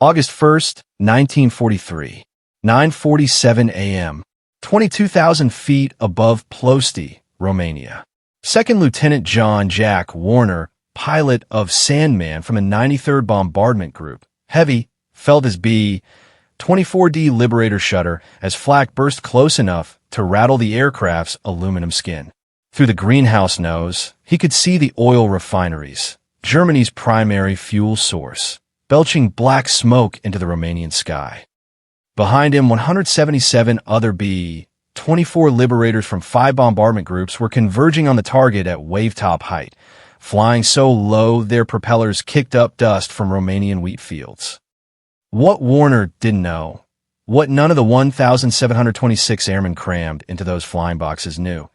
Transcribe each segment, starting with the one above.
August 1st, 1943, 9:47 a.m., 22,000 feet above Ploiești, Romania. Second Lieutenant John Jack Warner, pilot of Sandman from a 93rd Bombardment Group, heavy, felt his B-24D Liberator shutter as flak burst close enough to rattle the aircraft's aluminum skin. Through the greenhouse nose, he could see the oil refineries, Germany's primary fuel source, belching black smoke into the Romanian sky. Behind him, 177 other B-24 Liberators from 5 bombardment groups were converging on the target at wave-top height, flying so low their propellers kicked up dust from Romanian wheat fields. What Warner didn't know, what none of the 1,726 airmen crammed into those flying boxes knew,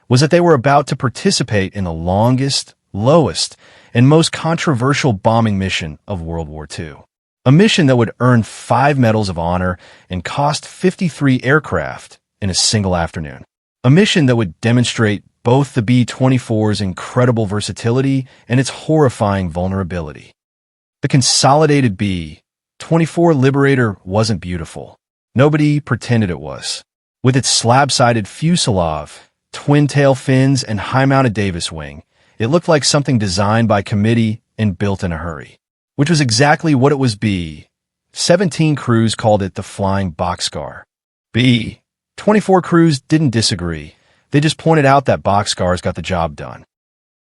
was that they were about to participate in the longest, lowest, and most controversial bombing mission of World War II. A mission that would earn 5 Medals of Honor and cost 53 aircraft in a single afternoon. A mission that would demonstrate both the B-24's incredible versatility and its horrifying vulnerability. The Consolidated B-24 Liberator wasn't beautiful. Nobody pretended it was. With its slab-sided fuselage, twin-tail fins, and high-mounted Davis wing, it looked like something designed by committee and built in a hurry, which was exactly what it was. B-17 crews called it the flying boxcar. B-24 crews didn't disagree. They just pointed out that boxcars got the job done.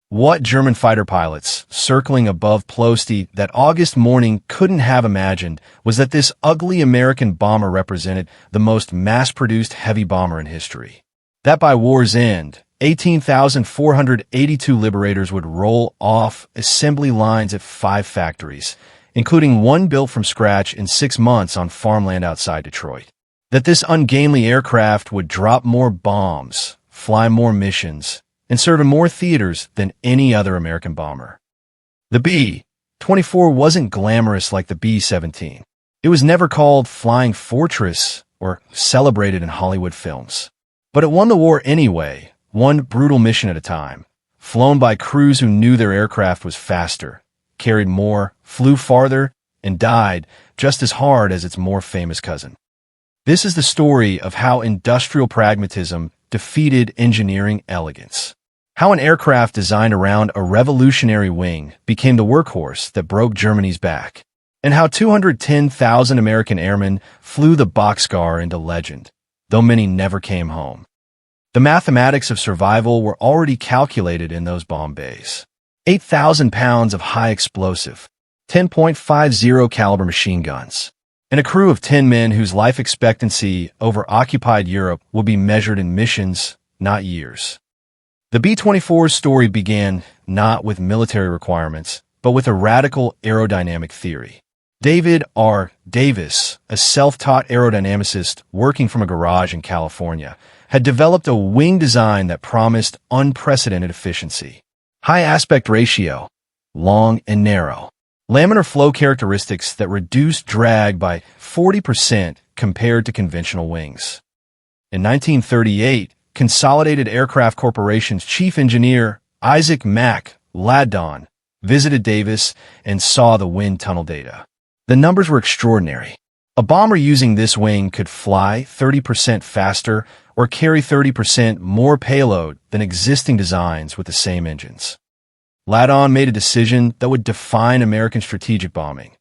What German fighter pilots, circling above Ploiești that August morning, couldn't have imagined was that this ugly American bomber represented the most mass-produced heavy bomber in history. That by war's end, 18,482 Liberators would roll off assembly lines at 5 factories, including one built from scratch in 6 months on farmland outside Detroit. That this ungainly aircraft would drop more bombs, fly more missions, and serve in more theaters than any other American bomber. The B-24 wasn't glamorous like the B-17. It was never called Flying Fortress or celebrated in Hollywood films. But it won the war anyway, one brutal mission at a time, flown by crews who knew their aircraft was faster, carried more, flew farther, and died just as hard as its more famous cousin. This is the story of how industrial pragmatism defeated engineering elegance. How an aircraft designed around a revolutionary wing became the workhorse that broke Germany's back. And how 210,000 American airmen flew the boxcar into legend, though many never came home. The mathematics of survival were already calculated in those bomb bays. 8,000 pounds of high explosive, 10.50 caliber machine guns, and a crew of 10 men whose life expectancy over occupied Europe would be measured in missions, not years. The B-24's story began not with military requirements, but with a radical aerodynamic theory. David R. Davis, a self-taught aerodynamicist working from a garage in California, had developed a wing design that promised unprecedented efficiency. High aspect ratio, long and narrow, laminar flow characteristics that reduced drag by 40% compared to conventional wings. In 1938, Consolidated Aircraft Corporation's chief engineer, Isaac Mack Ladon, visited Davis and saw the wind tunnel data. The numbers were extraordinary. A bomber using this wing could fly 30% faster or carry 30% more payload than existing designs with the same engines. Ladon made a decision that would define American strategic bombing: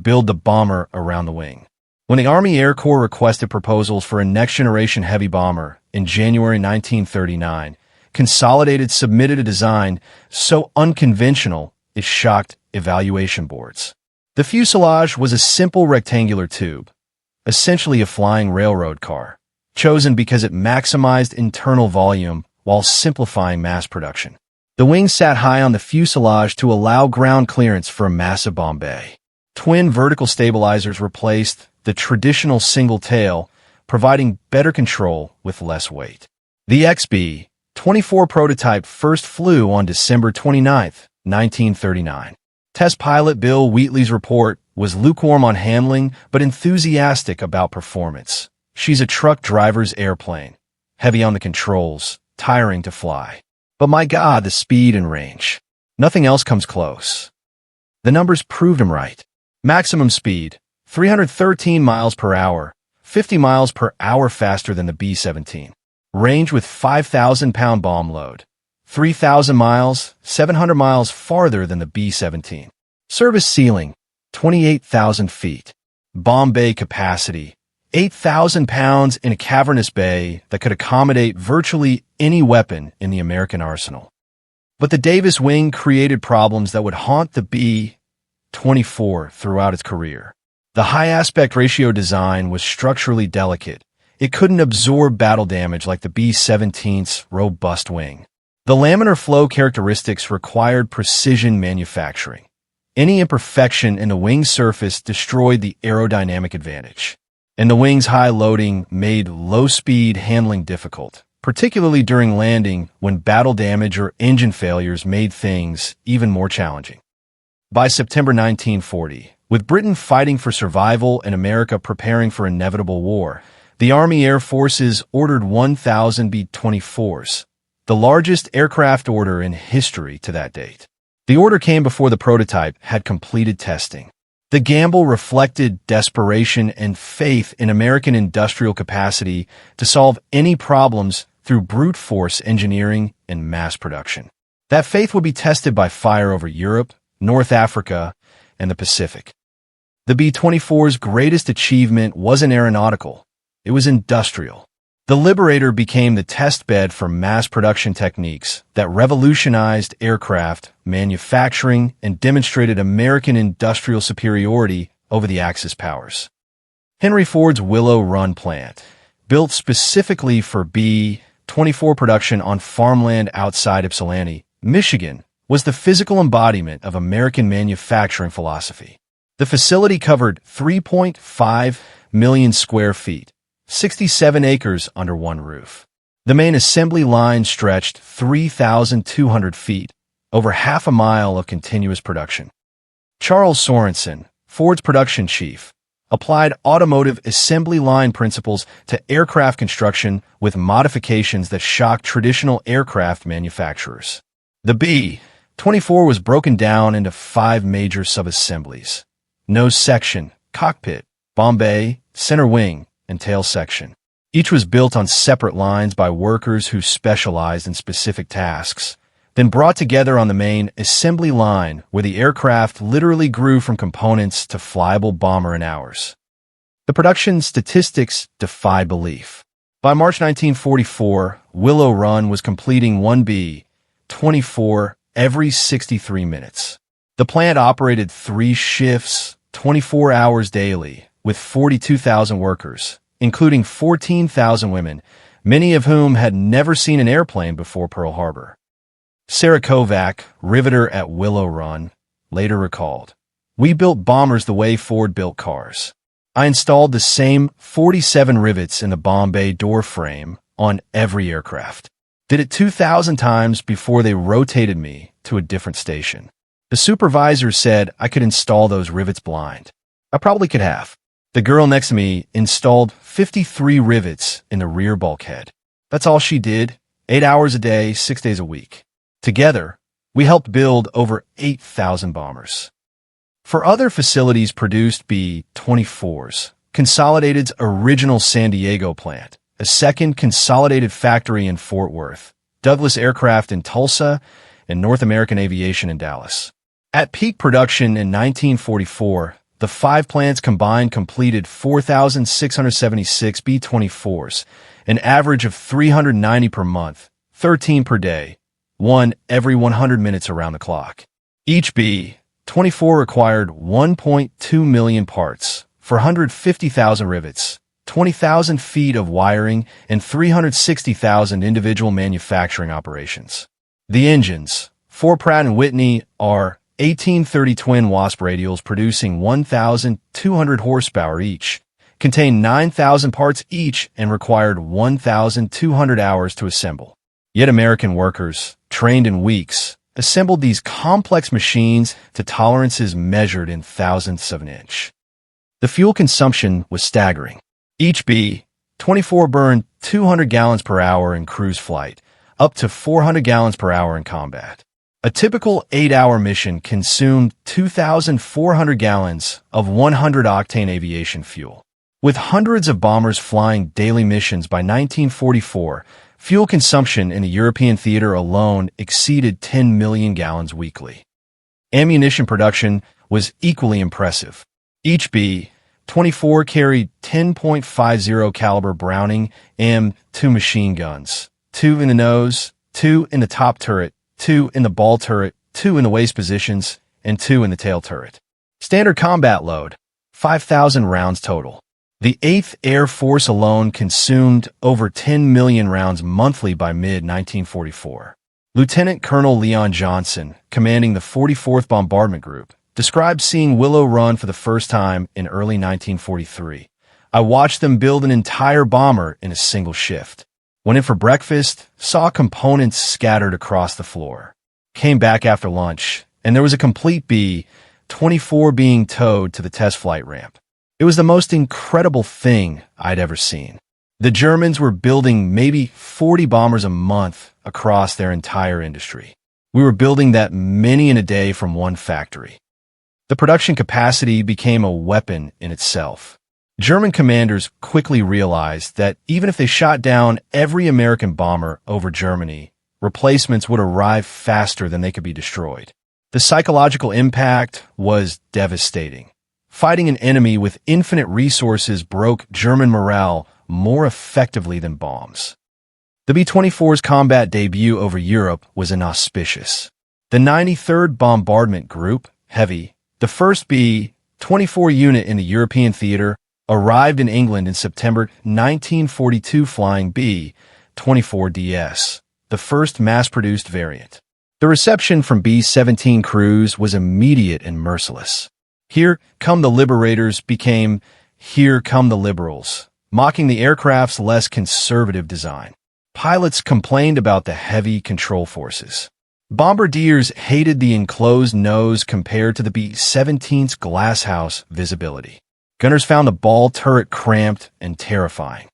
build the bomber around the wing. When the Army Air Corps requested proposals for a next-generation heavy bomber in January 1939, Consolidated submitted a design so unconventional it shocked evaluation boards. The fuselage was a simple rectangular tube, essentially a flying railroad car, chosen because it maximized internal volume while simplifying mass production. The wing sat high on the fuselage to allow ground clearance for a massive bomb bay. Twin vertical stabilizers replaced the traditional single tail, providing better control with less weight. The XB-24 prototype first flew on December 29, 1939. Test pilot Bill Wheatley's report was lukewarm on handling but enthusiastic about performance. She's a truck driver's airplane, heavy on the controls, tiring to fly. But my God, the speed and range. Nothing else comes close. The numbers proved him right. Maximum speed, 313 miles per hour, 50 miles per hour faster than the B-17. Range with 5,000-pound bomb load. 3,000 miles, 700 miles farther than the B-17. Service ceiling, 28,000 feet. Bomb bay capacity, 8,000 pounds in a cavernous bay that could accommodate virtually any weapon in the American arsenal. But the Davis wing created problems that would haunt the B-24 throughout its career. The high aspect ratio design was structurally delicate. It couldn't absorb battle damage like the B-17's robust wing. The laminar flow characteristics required precision manufacturing. Any imperfection in the wing surface destroyed the aerodynamic advantage. And the wing's high loading made low-speed handling difficult, particularly during landing when battle damage or engine failures made things even more challenging. By September 1940, with Britain fighting for survival and America preparing for inevitable war, the Army Air Forces ordered 1,000 B-24s, the largest aircraft order in history to that date. The order came before the prototype had completed testing. The gamble reflected desperation and faith in American industrial capacity to solve any problems through brute force engineering and mass production. That faith would be tested by fire over Europe, North Africa, and the Pacific. The B-24's greatest achievement wasn't aeronautical, it was industrial. The Liberator became the test bed for mass production techniques that revolutionized aircraft manufacturing and demonstrated American industrial superiority over the Axis powers. Henry Ford's Willow Run plant, built specifically for B-24 production on farmland outside Ypsilanti, Michigan, was the physical embodiment of American manufacturing philosophy. The facility covered 3.5 million square feet, 67 acres under one roof. The main assembly line stretched 3,200 feet, over half a mile of continuous production. Charles Sorensen, Ford's production chief, applied automotive assembly line principles to aircraft construction with modifications that shocked traditional aircraft manufacturers. The B-24 was broken down into 5 major subassemblies: nose section, cockpit, bomb bay, center wing, and tail section. Each was built on separate lines by workers who specialized in specific tasks, then brought together on the main assembly line where the aircraft literally grew from components to flyable bomber in hours. The production statistics defy belief. By March 1944, Willow Run was completing one B-24 every 63 minutes. The plant operated 3 shifts, 24 hours daily, with 42,000 workers, including 14,000 women, many of whom had never seen an airplane before Pearl Harbor. Sarah Kovac, riveter at Willow Run, later recalled, "We built bombers the way Ford built cars. I installed the same 47 rivets in the bomb bay door frame on every aircraft. Did it 2,000 times before they rotated me to a different station. The supervisor said I could install those rivets blind. I probably could have. The girl next to me installed 53 rivets in the rear bulkhead. That's all she did, 8 hours a day, 6 days a week. Together, we helped build over 8,000 bombers." For other facilities produced B-24s, Consolidated's original San Diego plant, a second Consolidated factory in Fort Worth, Douglas Aircraft in Tulsa, and North American Aviation in Dallas. At peak production in 1944, the 5 plants combined completed 4,676 B-24s, an average of 390 per month, 13 per day, 1 every 100 minutes around the clock. Each B-24 required 1.2 million parts, 450,000 rivets, 20,000 feet of wiring, and 360,000 individual manufacturing operations. The engines, 4 Pratt & Whitney, are 1830 twin Wasp radials producing 1,200 horsepower each, contained 9,000 parts each, and required 1,200 hours to assemble. Yet American workers, trained in weeks, assembled these complex machines to tolerances measured in thousandths of an inch. The fuel consumption was staggering. Each B-24 burned 200 gallons per hour in cruise flight, up to 400 gallons per hour in combat. A typical 8-hour mission consumed 2,400 gallons of 100-octane aviation fuel. With hundreds of bombers flying daily missions by 1944, fuel consumption in the European theater alone exceeded 10 million gallons weekly. Ammunition production was equally impressive. Each B-24 carried 10.50 caliber Browning M2 machine guns, 2 in the nose, 2 in the top turret, 2 in the ball turret, 2 in the waist positions, and 2 in the tail turret. Standard combat load, 5,000 rounds total. The 8th Air Force alone consumed over 10 million rounds monthly by mid-1944. Lieutenant Colonel Leon Johnson, commanding the 44th Bombardment Group, described seeing Willow Run for the first time in early 1943. I watched them build an entire bomber in a single shift. Went in for breakfast, saw components scattered across the floor. Came back after lunch, and there was a complete B-24 being towed to the test flight ramp. It was the most incredible thing I'd ever seen. The Germans were building maybe 40 bombers a month across their entire industry. We were building that many in a day from one factory. The production capacity became a weapon in itself. German commanders quickly realized that even if they shot down every American bomber over Germany, replacements would arrive faster than they could be destroyed. The psychological impact was devastating. Fighting an enemy with infinite resources broke German morale more effectively than bombs. The B-24's combat debut over Europe was inauspicious. The 93rd Bombardment Group, Heavy, the first B-24 unit in the European theater, arrived in England in September 1942 flying B-24DS, the first mass-produced variant. The reception from B-17 crews was immediate and merciless. Here Come the Liberators became Here Come the Liberals, mocking the aircraft's less conservative design. Pilots complained about the heavy control forces. Bombardiers hated the enclosed nose compared to the B-17's glasshouse visibility. Gunners found the ball turret cramped and terrifying.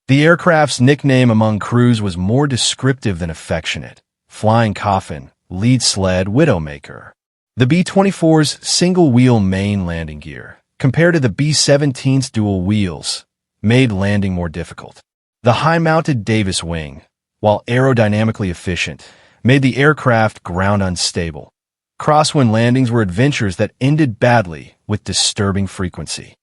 The aircraft's nickname among crews was more descriptive than affectionate: Flying Coffin, Lead Sled, Widowmaker. The B-24's single-wheel main landing gear, compared to the B-17's dual wheels, made landing more difficult. The high-mounted Davis wing, while aerodynamically efficient, made the aircraft ground unstable. Crosswind landings were adventures that ended badly with disturbing frequency.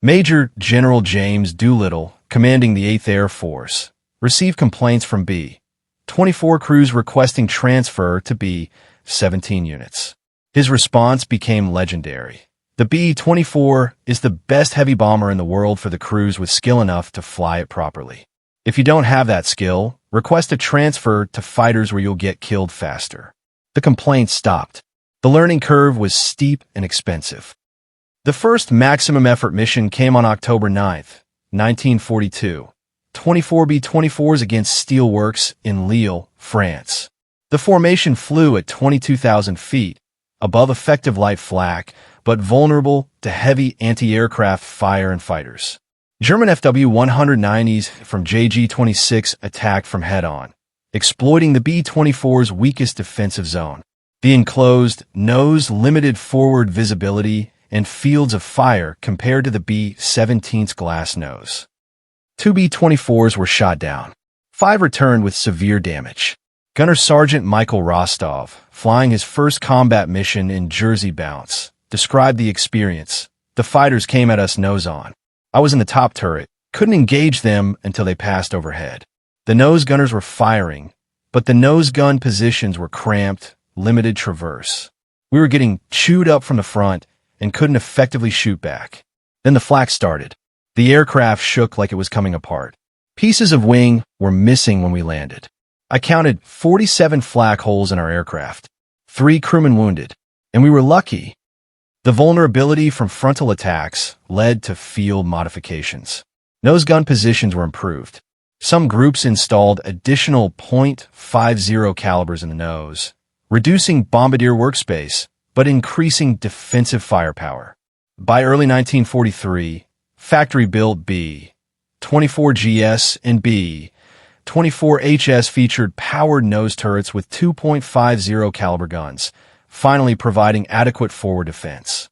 Major General James Doolittle, commanding the 8th Air Force, received complaints from B-24 crews requesting transfer to B-17 units. His response became legendary. The B-24 is the best heavy bomber in the world for the crews with skill enough to fly it properly. If you don't have that skill, request a transfer to fighters where you'll get killed faster. The complaints stopped. The learning curve was steep and expensive. The first maximum effort mission came on October 9, 1942. 24 B-24s against steelworks in Lille, France. The formation flew at 22,000 feet, above effective light flak, but vulnerable to heavy anti-aircraft fire and fighters. German FW-190s from JG-26 attacked from head-on, exploiting the B-24's weakest defensive zone. The enclosed nose limited forward visibility and fields of fire compared to the B-17's glass nose. 2 B-24s were shot down. 5 returned with severe damage. Gunner Sergeant Michael Rostov, flying his first combat mission in Jersey Bounce, described the experience. The fighters came at us nose-on. I was in the top turret, couldn't engage them until they passed overhead. The nose gunners were firing, but the nose gun positions were cramped, limited traverse. We were getting chewed up from the front and couldn't effectively shoot back. Then the flak started. The aircraft shook like it was coming apart. Pieces of wing were missing when we landed. I counted 47 flak holes in our aircraft, 3 crewmen wounded, and we were lucky. The vulnerability from frontal attacks led to field modifications. Nose gun positions were improved. Some groups installed additional .50 calibers in the nose, reducing bombardier workspace, but increasing defensive firepower. By early 1943, factory-built B-24GS and B-24 B-24HS featured powered nose turrets with 2.50 caliber guns, finally providing adequate forward defense.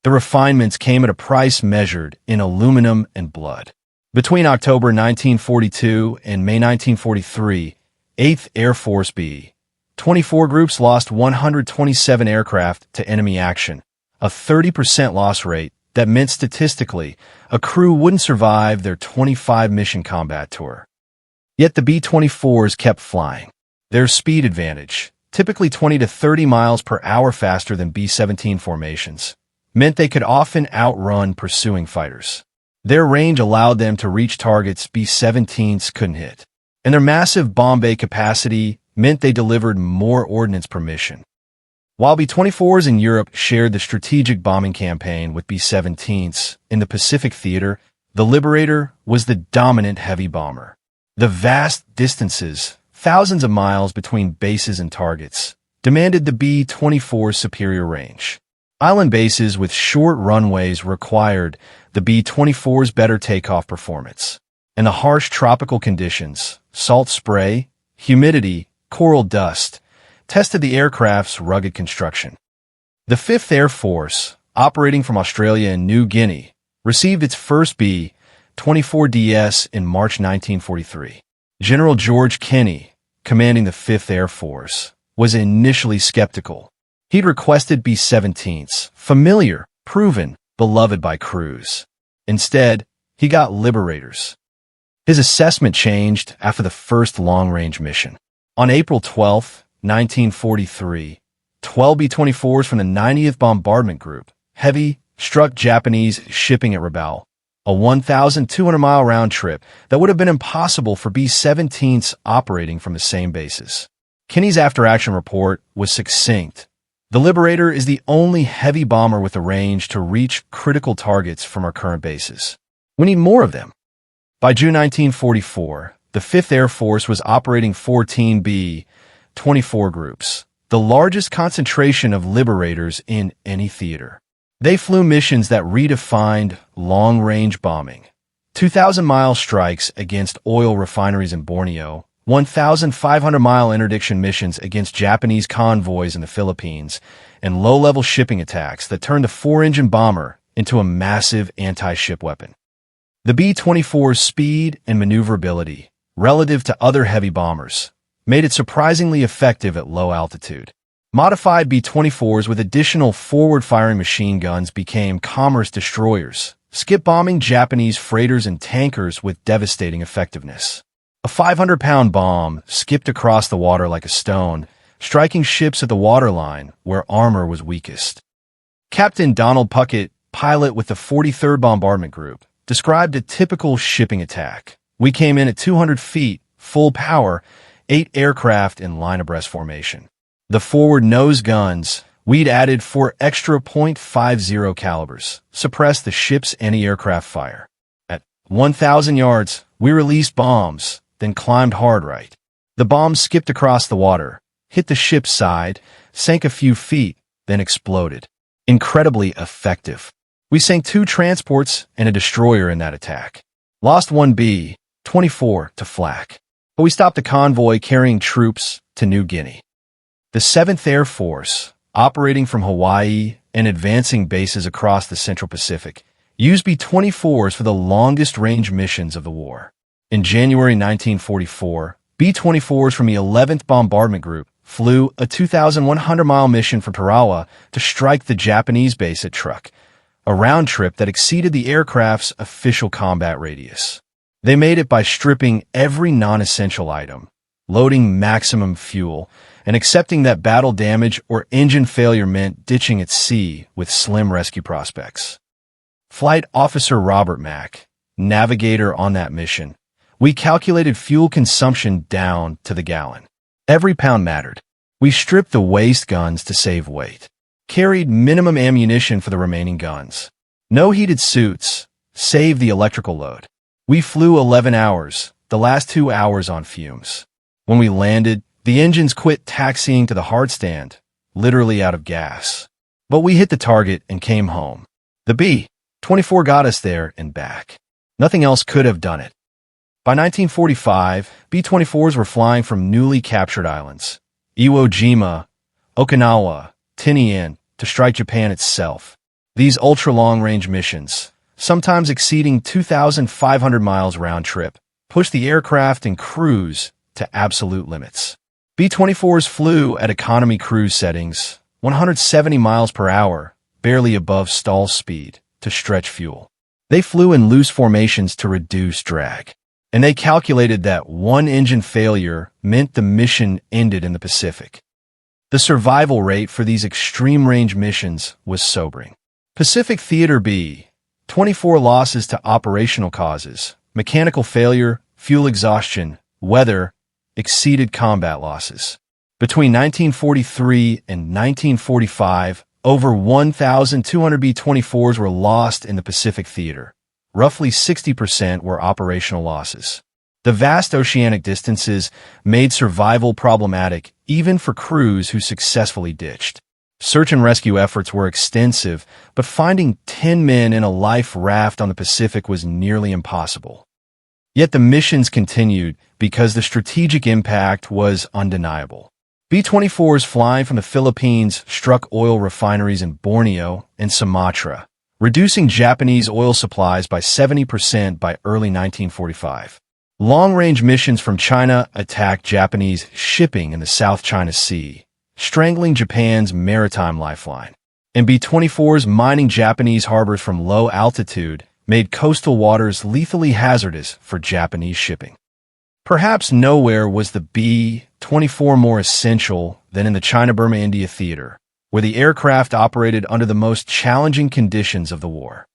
The refinements came at a price measured in aluminum and blood. Between October 1942 and May 1943, 8th Air Force B-24 groups lost 127 aircraft to enemy action, a 30% loss rate that meant statistically a crew wouldn't survive their 25-mission combat tour. Yet the B-24s kept flying. Their speed advantage, typically 20 to 30 miles per hour faster than B-17 formations, meant they could often outrun pursuing fighters. Their range allowed them to reach targets B-17s couldn't hit, and their massive bomb bay capacity meant they delivered more ordnance per mission. While B-24s in Europe shared the strategic bombing campaign with B-17s in the Pacific theater, the Liberator was the dominant heavy bomber. The vast distances, thousands of miles between bases and targets, demanded the B-24's superior range. Island bases with short runways required the B-24's better takeoff performance, and the harsh tropical conditions, salt spray, humidity, coral dust, tested the aircraft's rugged construction. The 5th Air Force, operating from Australia and New Guinea, received its first B-24DS in March 1943. General George Kenney, commanding the 5th Air Force, was initially skeptical. He'd requested B-17s, familiar, proven, beloved by crews. Instead, he got Liberators. His assessment changed after the first long-range mission. On April 12, 1943, 12 B-24s from the 90th Bombardment Group, heavy, struck Japanese shipping at Rabaul, a 1,200-mile round trip that would have been impossible for B-17s operating from the same bases. Kenney's after-action report was succinct. The Liberator is the only heavy bomber with the range to reach critical targets from our current bases. We need more of them. By June 1944, the 5th Air Force was operating 14 B-24 groups, the largest concentration of Liberators in any theater. They flew missions that redefined long-range bombing. 2,000-mile strikes against oil refineries in Borneo, 1,500-mile interdiction missions against Japanese convoys in the Philippines, and low-level shipping attacks that turned a 4-engine bomber into a massive anti-ship weapon. The B-24's speed and maneuverability, relative to other heavy bombers, made it surprisingly effective at low altitude. Modified B-24s with additional forward-firing machine guns became commerce destroyers, skip-bombing Japanese freighters and tankers with devastating effectiveness. A 500-pound bomb skipped across the water like a stone, striking ships at the waterline where armor was weakest. Captain Donald Puckett, pilot with the 43rd Bombardment Group, described a typical shipping attack. We came in at 200 feet, full power, 8 aircraft in line abreast formation. The forward nose guns, we'd added 4 extra .50 calibers, suppressed the ship's anti-aircraft fire. At 1,000 yards, we released bombs, then climbed hard right. The bombs skipped across the water, hit the ship's side, sank a few feet, then exploded. Incredibly effective. We sank 2 transports and a destroyer in that attack. Lost 1 B-24 to flak. But we stopped a convoy carrying troops to New Guinea. The 7th Air Force, operating from Hawaii and advancing bases across the Central Pacific, used B-24s for the longest-range missions of the war. In January 1944, B-24s from the 11th Bombardment Group flew a 2,100-mile mission from Tarawa to strike the Japanese base at Truk, a round trip that exceeded the aircraft's official combat radius. They made it by stripping every non-essential item, loading maximum fuel, and accepting that battle damage or engine failure meant ditching at sea with slim rescue prospects. Flight Officer Robert Mack, navigator on that mission, we calculated fuel consumption down to the gallon. Every pound mattered. We stripped the waste guns to save weight. Carried minimum ammunition for the remaining guns. No heated suits. Save the electrical load. We flew 11 hours, the last 2 hours on fumes. When we landed, the engines quit taxiing to the hard stand, literally out of gas. But we hit the target and came home. The B-24 got us there and back. Nothing else could have done it. By 1945, B-24s were flying from newly captured islands, Iwo Jima, Okinawa, Tinian, to strike Japan itself. These ultra-long-range missions, sometimes exceeding 2,500 miles round-trip, pushed the aircraft and crews to absolute limits. B-24s flew at economy cruise settings, 170 miles per hour, barely above stall speed, to stretch fuel. They flew in loose formations to reduce drag. And they calculated that one engine failure meant the mission ended in the Pacific. The survival rate for these extreme-range missions was sobering. Pacific Theater B-24 losses to operational causes, mechanical failure, fuel exhaustion, weather, exceeded combat losses. Between 1943 and 1945, over 1,200 B-24s were lost in the Pacific Theater. Roughly 60% were operational losses. The vast oceanic distances made survival problematic even for crews who successfully ditched. Search and rescue efforts were extensive, but finding 10 men in a life raft on the Pacific was nearly impossible. Yet the missions continued because the strategic impact was undeniable. B-24s flying from the Philippines struck oil refineries in Borneo and Sumatra, reducing Japanese oil supplies by 70% by early 1945. Long-range missions from China attacked Japanese shipping in the South China Sea, strangling Japan's maritime lifeline. And B-24s mining Japanese harbors from low altitude made coastal waters lethally hazardous for Japanese shipping. Perhaps nowhere was the B-24 more essential than in the China-Burma-India theater, where the aircraft operated under the most challenging conditions of the war.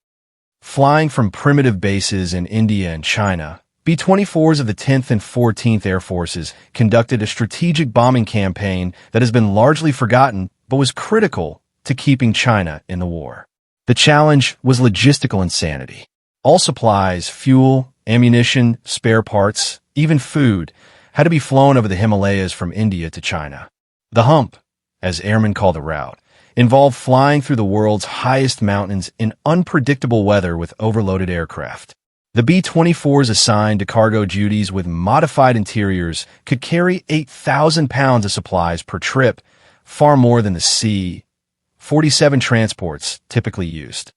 Flying from primitive bases in India and China, B-24s of the 10th and 14th Air Forces conducted a strategic bombing campaign that has been largely forgotten but was critical to keeping China in the war. The challenge was logistical insanity. All supplies, fuel, ammunition, spare parts, even food, had to be flown over the Himalayas from India to China. The hump, as airmen call the route, involved flying through the world's highest mountains in unpredictable weather with overloaded aircraft. The B-24s assigned to cargo duties with modified interiors could carry 8,000 pounds of supplies per trip, far more than the C-47 transports typically used.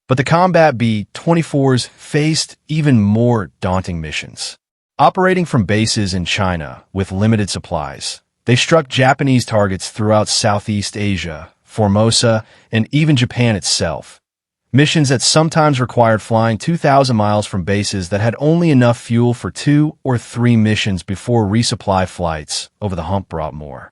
But the combat B-24s faced even more daunting missions. Operating from bases in China with limited supplies, they struck Japanese targets throughout Southeast Asia, Formosa, and even Japan itself. Missions that sometimes required flying 2,000 miles from bases that had only enough fuel for 2 or 3 missions before resupply flights over the hump brought more.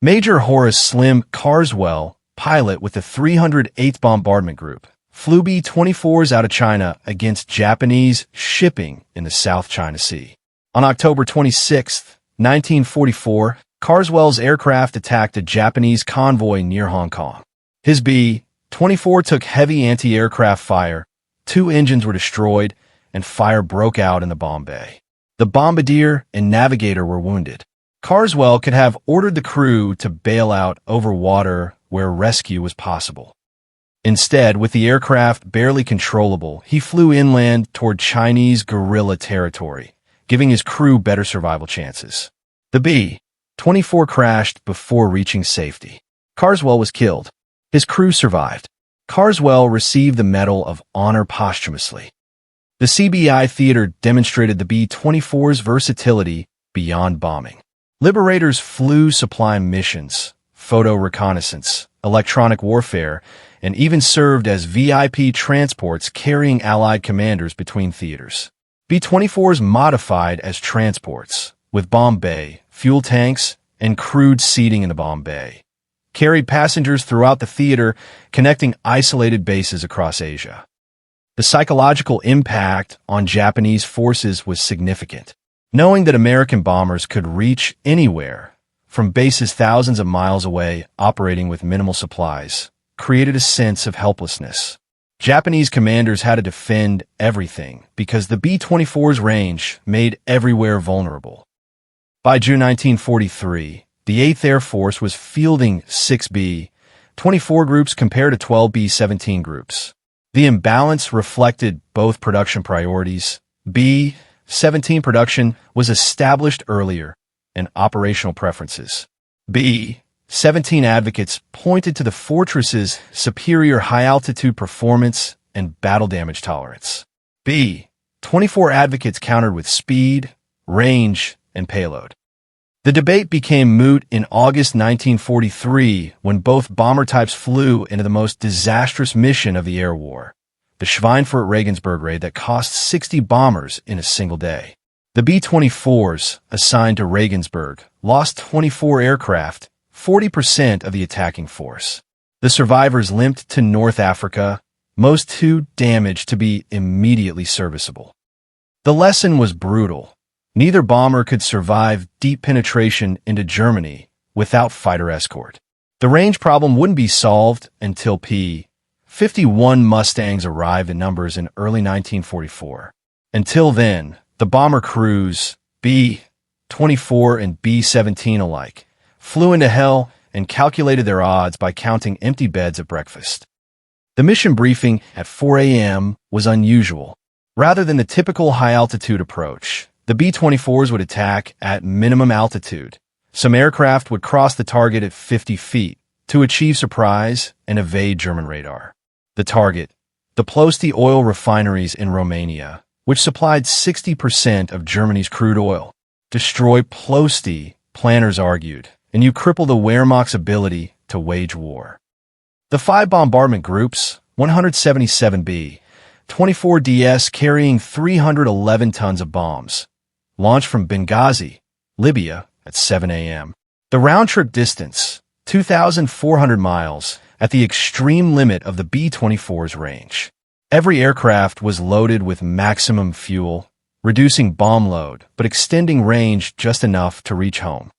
Major Horace "Slim" Carswell, pilot with the 308th Bombardment Group, flew B-24s out of China against Japanese shipping in the South China Sea. On October 26, 1944, Carswell's aircraft attacked a Japanese convoy near Hong Kong. His B-24 took heavy anti-aircraft fire, 2 engines were destroyed, and fire broke out in the bomb bay. The bombardier and navigator were wounded. Carswell could have ordered the crew to bail out over water where rescue was possible. Instead, with the aircraft barely controllable, he flew inland toward Chinese guerrilla territory, giving his crew better survival chances. The B-24 crashed before reaching safety. Carswell was killed. His crew survived. Carswell received the Medal of Honor posthumously. The CBI theater demonstrated the B-24's versatility beyond bombing. Liberators flew supply missions, photo reconnaissance, electronic warfare, and even served as VIP transports carrying Allied commanders between theaters. B-24s modified as transports, with bomb bay, fuel tanks, and crewed seating in the bomb bay, carried passengers throughout the theater, connecting isolated bases across Asia. The psychological impact on Japanese forces was significant. Knowing that American bombers could reach anywhere, from bases thousands of miles away operating with minimal supplies, created a sense of helplessness. Japanese commanders had to defend everything because the B-24's range made everywhere vulnerable. By June 1943, the 8th Air Force was fielding 6 B-24 groups compared to 12 B-17 groups. The imbalance reflected both production priorities. B B-17 production was established earlier, and operational preferences. B-17 advocates pointed to the fortress's superior high-altitude performance and battle damage tolerance. B-24 advocates countered with speed, range, and payload. The debate became moot in August 1943 when both bomber types flew into the most disastrous mission of the air war, the Schweinfurt-Regensburg raid that cost 60 bombers in a single day. The B-24s, assigned to Regensburg, lost 24 aircraft, 40% of the attacking force. The survivors limped to North Africa, most too damaged to be immediately serviceable. The lesson was brutal. Neither bomber could survive deep penetration into Germany without fighter escort. The range problem wouldn't be solved until P-51 Mustangs arrived in numbers in early 1944. Until then, the bomber crews, B-24 and B-17 alike, flew into hell and calculated their odds by counting empty beds at breakfast. The mission briefing at 4 a.m. was unusual. Rather than the typical high-altitude approach, the B-24s would attack at minimum altitude. Some aircraft would cross the target at 50 feet to achieve surprise and evade German radar. The target, the Ploesti oil refineries in Romania, which supplied 60% of Germany's crude oil. Destroy Ploesti, planners argued, and you cripple the Wehrmacht's ability to wage war. The 5 bombardment groups, 177 B-24DS carrying 311 tons of bombs, launched from Benghazi, Libya, at 7 a.m. The round-trip distance, 2,400 miles, at the extreme limit of the B-24's range. Every aircraft was loaded with maximum fuel, reducing bomb load, but extending range just enough to reach home.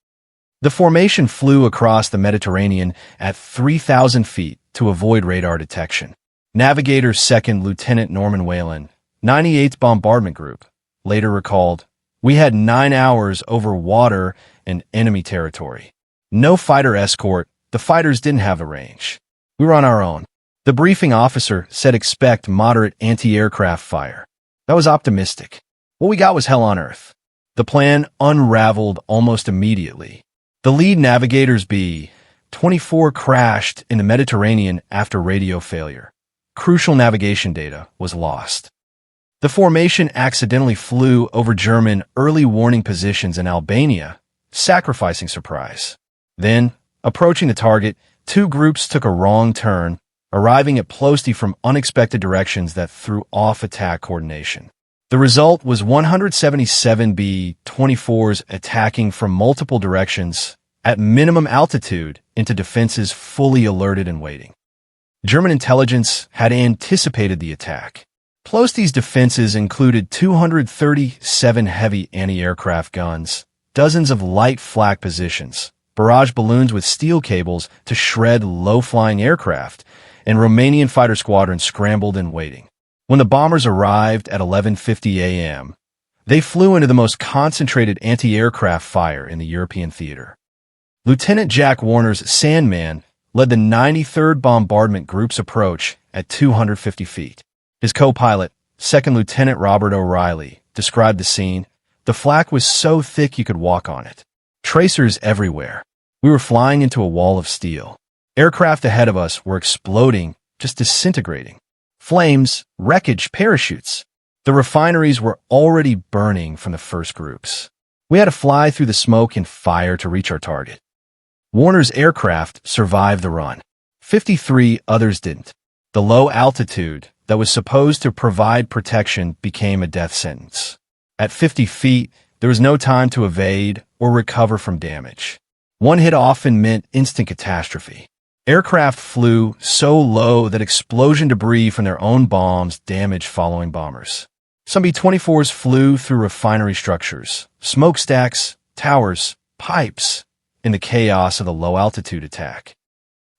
The formation flew across the Mediterranean at 3,000 feet to avoid radar detection. Navigator 2nd Lieutenant Norman Whalen, 98th Bombardment Group, later recalled, "We had 9 hours over water and enemy territory. No fighter escort, the fighters didn't have the range. We were on our own." The briefing officer said expect moderate anti-aircraft fire. That was optimistic. What we got was hell on earth. The plan unraveled almost immediately. The lead navigator's B-24 crashed in the Mediterranean after radio failure. Crucial navigation data was lost. The formation accidentally flew over German early warning positions in Albania, sacrificing surprise. Then, approaching the target, 2 groups took a wrong turn, arriving at Ploesti from unexpected directions that threw off attack coordination. The result was 177 B-24s attacking from multiple directions at minimum altitude into defenses fully alerted and waiting. German intelligence had anticipated the attack. Ploesti's defenses included 237 heavy anti-aircraft guns, dozens of light flak positions, barrage balloons with steel cables to shred low-flying aircraft, and Romanian fighter squadrons scrambled and waiting. When the bombers arrived at 11:50 a.m., they flew into the most concentrated anti-aircraft fire in the European theater. Lieutenant Jack Warner's Sandman led the 93rd Bombardment Group's approach at 250 feet. His co-pilot, 2nd Lieutenant Robert O'Reilly, described the scene. "The flak was so thick you could walk on it. Tracers everywhere. We were flying into a wall of steel. Aircraft ahead of us were exploding, just disintegrating. Flames, wreckage, parachutes. The refineries were already burning from the first groups. We had to fly through the smoke and fire to reach our target." Warner's aircraft survived the run. 53 others didn't. The low altitude that was supposed to provide protection became a death sentence. At 50 feet, there was no time to evade or recover from damage. One hit often meant instant catastrophe. Aircraft flew so low that explosion debris from their own bombs damaged following bombers. Some B-24s flew through refinery structures, smokestacks, towers, pipes, in the chaos of the low-altitude attack.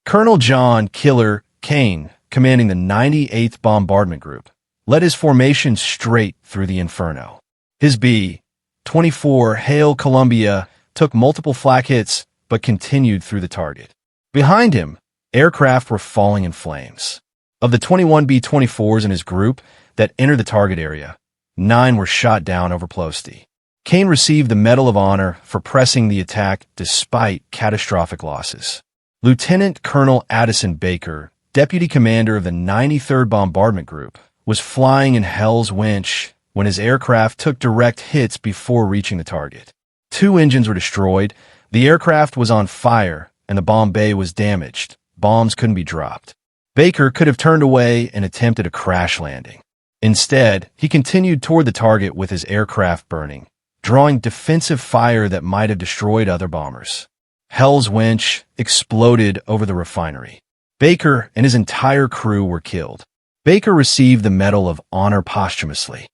Colonel John Killer Kane, commanding the 98th Bombardment Group, led his formation straight through the inferno. His B-24 Hail Columbia took multiple flak hits but continued through the target. Behind him, aircraft were falling in flames. Of the 21 B-24s in his group that entered the target area, 9 were shot down over Ploesti. Kane received the Medal of Honor for pressing the attack despite catastrophic losses. Lieutenant Colonel Addison Baker, deputy commander of the 93rd Bombardment Group, was flying in Hell's Winch when his aircraft took direct hits before reaching the target. 2 engines were destroyed, the aircraft was on fire, and the bomb bay was damaged. Bombs couldn't be dropped. Baker could have turned away and attempted a crash landing. Instead, he continued toward the target with his aircraft burning, drawing defensive fire that might have destroyed other bombers. Hell's Winch exploded over the refinery. Baker and his entire crew were killed. Baker received the Medal of Honor posthumously.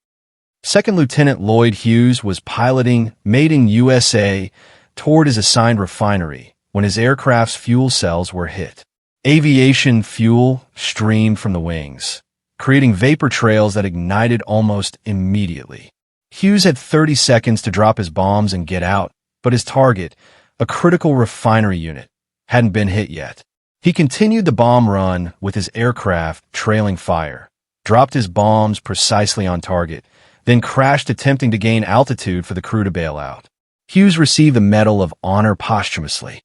Second Lieutenant Lloyd Hughes was piloting Made in USA toward his assigned refinery when his aircraft's fuel cells were hit. Aviation fuel streamed from the wings, creating vapor trails that ignited almost immediately. Hughes had 30 seconds to drop his bombs and get out, but his target, a critical refinery unit, hadn't been hit yet. He continued the bomb run with his aircraft trailing fire, dropped his bombs precisely on target, then crashed attempting to gain altitude for the crew to bail out. Hughes received the Medal of Honor posthumously.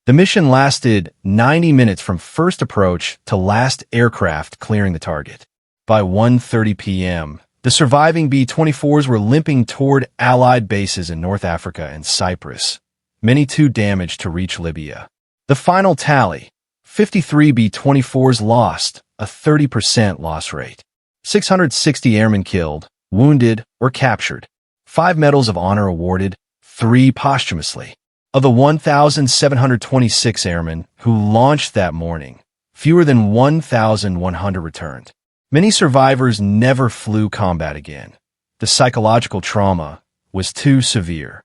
The mission lasted 90 minutes from first approach to last aircraft clearing the target. By 1:30 p.m., the surviving B-24s were limping toward Allied bases in North Africa and Cyprus, many too damaged to reach Libya. The final tally: 53 B-24s lost, a 30% loss rate. 660 airmen killed, wounded, or captured. 5 Medals of Honor awarded, 3 posthumously. Of the 1,726 airmen who launched that morning, fewer than 1,100 returned. Many survivors never flew combat again. The psychological trauma was too severe.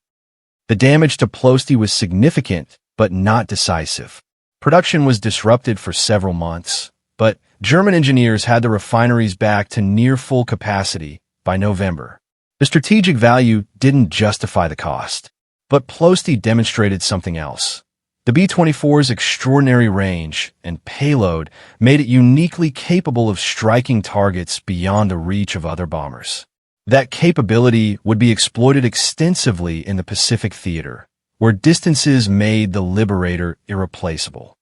The damage to Ploesti was significant, but not decisive. Production was disrupted for several months, but German engineers had the refineries back to near full capacity by November. The strategic value didn't justify the cost. But Ploesti demonstrated something else. The B-24's extraordinary range and payload made it uniquely capable of striking targets beyond the reach of other bombers. That capability would be exploited extensively in the Pacific theater, where distances made the Liberator irreplaceable.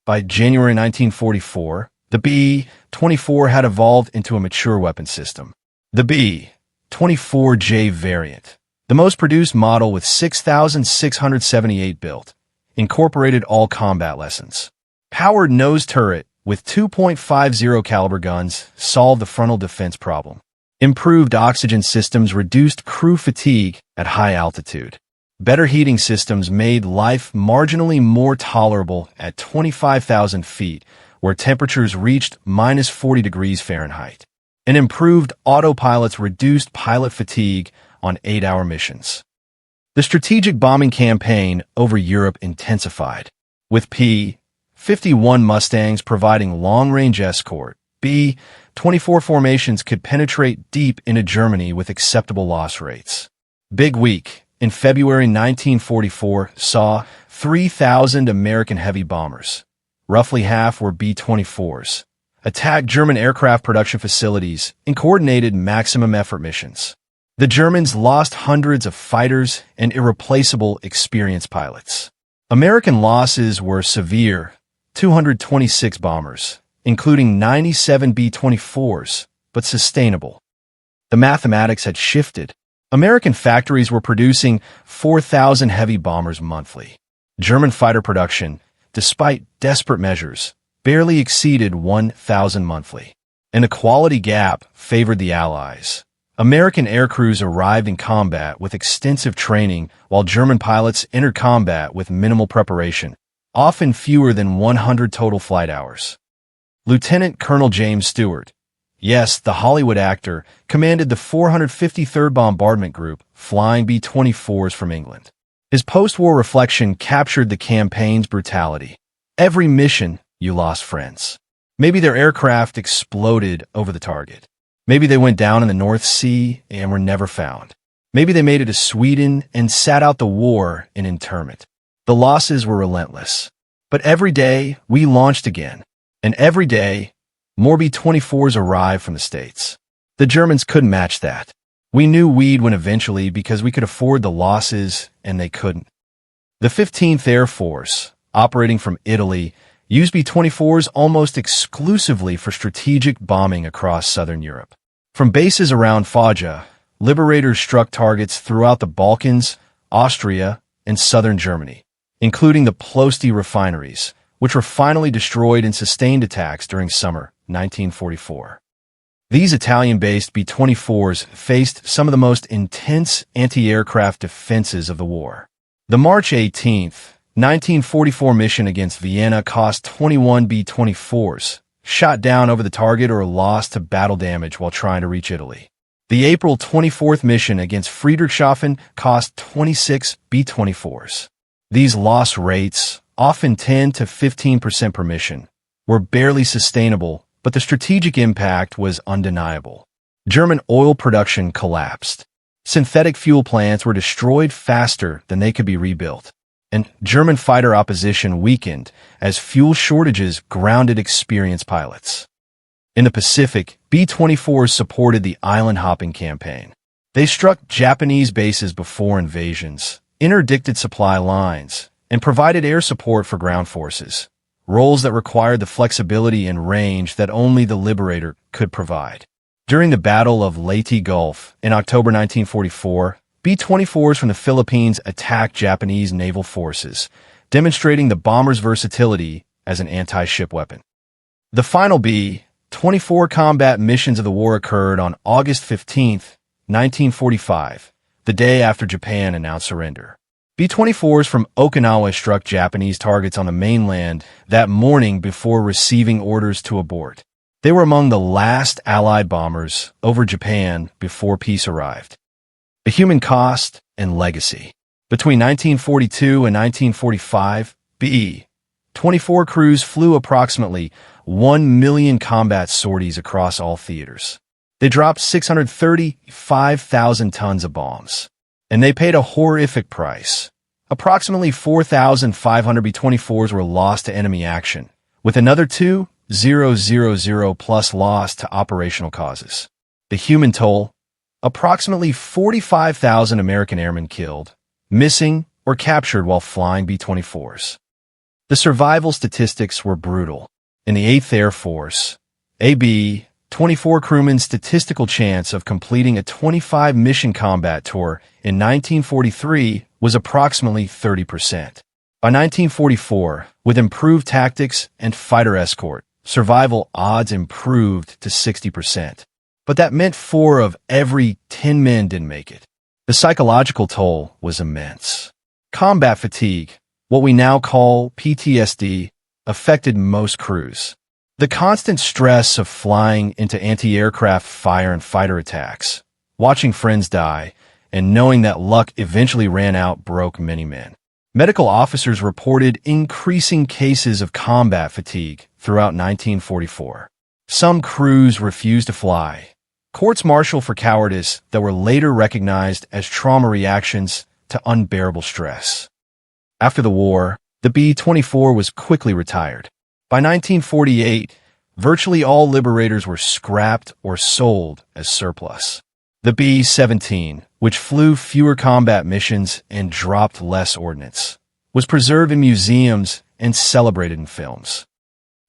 By January 1944, the B-24 had evolved into a mature weapon system. The B-24J variant, the most produced model with 6,678 built, incorporated all combat lessons. Powered nose turret with 2.50 caliber guns solved the frontal defense problem. Improved oxygen systems reduced crew fatigue at high altitude. Better heating systems made life marginally more tolerable at 25,000 feet, where temperatures reached minus 40 degrees Fahrenheit. And improved autopilots reduced pilot fatigue on 8-hour missions. The strategic bombing campaign over Europe intensified, with P-51 Mustangs providing long-range escort. B-24 formations could penetrate deep into Germany with acceptable loss rates. Big Week in February 1944 saw 3,000 American heavy bombers, roughly half were B-24s, attack German aircraft production facilities and coordinated maximum effort missions. The Germans lost hundreds of fighters and irreplaceable experienced pilots. American losses were severe: 226 bombers, including 97 B-24s, but sustainable. The mathematics had shifted. American factories were producing 4,000 heavy bombers monthly. German fighter production, despite desperate measures, barely exceeded 1,000 monthly. And the quality gap favored the Allies. American aircrews arrived in combat with extensive training, while German pilots entered combat with minimal preparation, often fewer than 100 total flight hours. Lieutenant Colonel James Stewart, yes, the Hollywood actor, commanded the 453rd Bombardment Group, flying B-24s from England. His post-war reflection captured the campaign's brutality. Every mission, you lost friends. Maybe their aircraft exploded over the target. Maybe they went down in the North Sea and were never found. Maybe they made it to Sweden and sat out the war in internment. The losses were relentless. But every day, we launched again. And every day, more B-24s arrived from the States. The Germans couldn't match that. We knew we'd win eventually because we could afford the losses, and they couldn't. The 15th Air Force, operating from Italy, used B-24s almost exclusively for strategic bombing across southern Europe. From bases around Foggia, Liberators struck targets throughout the Balkans, Austria, and southern Germany, including the Ploesti refineries, which were finally destroyed in sustained attacks during summer 1944. These Italian-based B-24s faced some of the most intense anti-aircraft defenses of the war. The March 18, 1944 mission against Vienna cost 21 B-24s, shot down over the target or lost to battle damage while trying to reach Italy. The April 24th mission against Friedrichshafen cost 26 B-24s. These loss rates, often 10 to 15% per mission, were barely sustainable, but the strategic impact was undeniable. German oil production collapsed. Synthetic fuel plants were destroyed faster than they could be rebuilt, and German fighter opposition weakened as fuel shortages grounded experienced pilots. In the Pacific, B-24s supported the island-hopping campaign. They struck Japanese bases before invasions, interdicted supply lines, and provided air support for ground forces, roles that required the flexibility and range that only the Liberator could provide. During the Battle of Leyte Gulf in October 1944, B-24s from the Philippines attacked Japanese naval forces, demonstrating the bomber's versatility as an anti-ship weapon. The final B-24 combat missions of the war occurred on August 15, 1945, the day after Japan announced surrender. B-24s from Okinawa struck Japanese targets on the mainland that morning before receiving orders to abort. They were among the last Allied bombers over Japan before peace arrived. The human cost and legacy. Between 1942 and 1945, B-24 crews flew approximately 1 million combat sorties across all theaters. They dropped 635,000 tons of bombs, and they paid a horrific price. Approximately 4,500 B-24s were lost to enemy action, with another 2,000 plus lost to operational causes. The human toll: approximately 45,000 American airmen killed, missing, or captured while flying B-24s. The survival statistics were brutal. In the 8th Air Force, a B-24 crewman's statistical chance of completing a 25-mission combat tour in 1943 was approximately 30%. By 1944, with improved tactics and fighter escort, survival odds improved to 60%. But that meant 4 of every 10 men didn't make it. The psychological toll was immense. Combat fatigue, what we now call PTSD, affected most crews. The constant stress of flying into anti-aircraft fire and fighter attacks, watching friends die, and knowing that luck eventually ran out broke many men. Medical officers reported increasing cases of combat fatigue throughout 1944. Some crews refused to fly. Courts-martial for cowardice that were later recognized as trauma reactions to unbearable stress. After the war, the B-24 was quickly retired. By 1948, virtually all Liberators were scrapped or sold as surplus. The B-17, which flew fewer combat missions and dropped less ordnance, was preserved in museums and celebrated in films.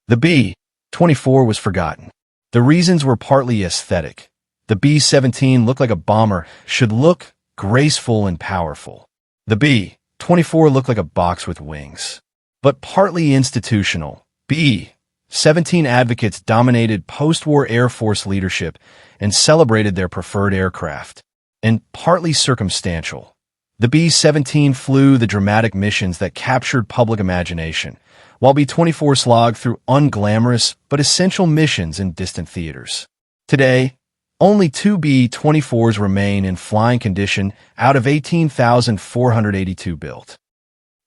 The B-24 was forgotten. The reasons were partly aesthetic. The B-17 looked like a bomber should look, graceful and powerful. The B-24 looked like a box with wings. But partly institutional. B-17 advocates dominated post-war Air Force leadership and celebrated their preferred aircraft. And partly circumstantial. The B-17 flew the dramatic missions that captured public imagination, while B-24 slogged through unglamorous but essential missions in distant theaters. Today, only 2 B-24s remain in flying condition out of 18,482 built.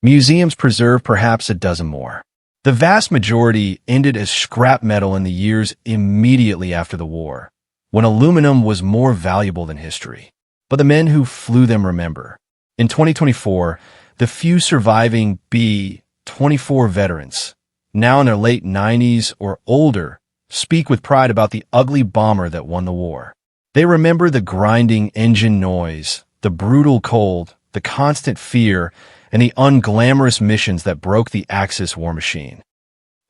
Museums preserve perhaps a dozen more. The vast majority ended as scrap metal in the years immediately after the war, when aluminum was more valuable than history. But the men who flew them remember. In 2024, the few surviving B-24 veterans, now in their late 90s or older, speak with pride about the ugly bomber that won the war. They remember the grinding engine noise, the brutal cold, the constant fear, and the unglamorous missions that broke the Axis war machine.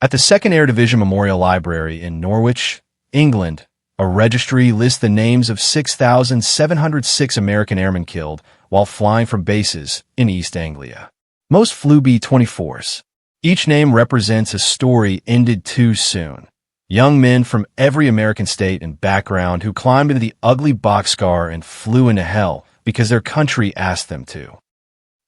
At the 2nd Air Division Memorial Library in Norwich, England, a registry lists the names of 6,706 American airmen killed while flying from bases in East Anglia. Most flew B-24s. Each name represents a story ended too soon. Young men from every American state and background who climbed into the ugly boxcar and flew into hell because their country asked them to.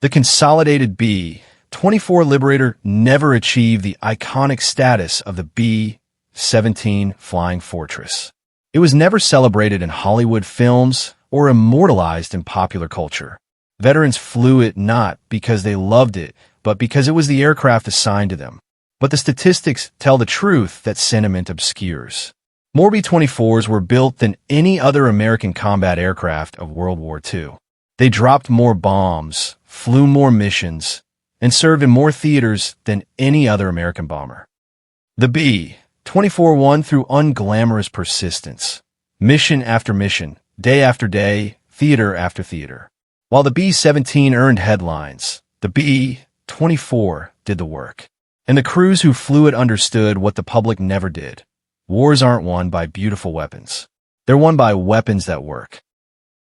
The Consolidated B-24 Liberator never achieved the iconic status of the B-17 Flying Fortress. It was never celebrated in Hollywood films or immortalized in popular culture. Veterans flew it not because they loved it, but because it was the aircraft assigned to them. But the statistics tell the truth that sentiment obscures. More B-24s were built than any other American combat aircraft of World War II. They dropped more bombs, flew more missions, and served in more theaters than any other American bomber. The B-24 won through unglamorous persistence, mission after mission, day after day, theater after theater. While the B-17 earned headlines, the B-24 did the work. And the crews who flew it understood what the public never did. Wars aren't won by beautiful weapons. They're won by weapons that work.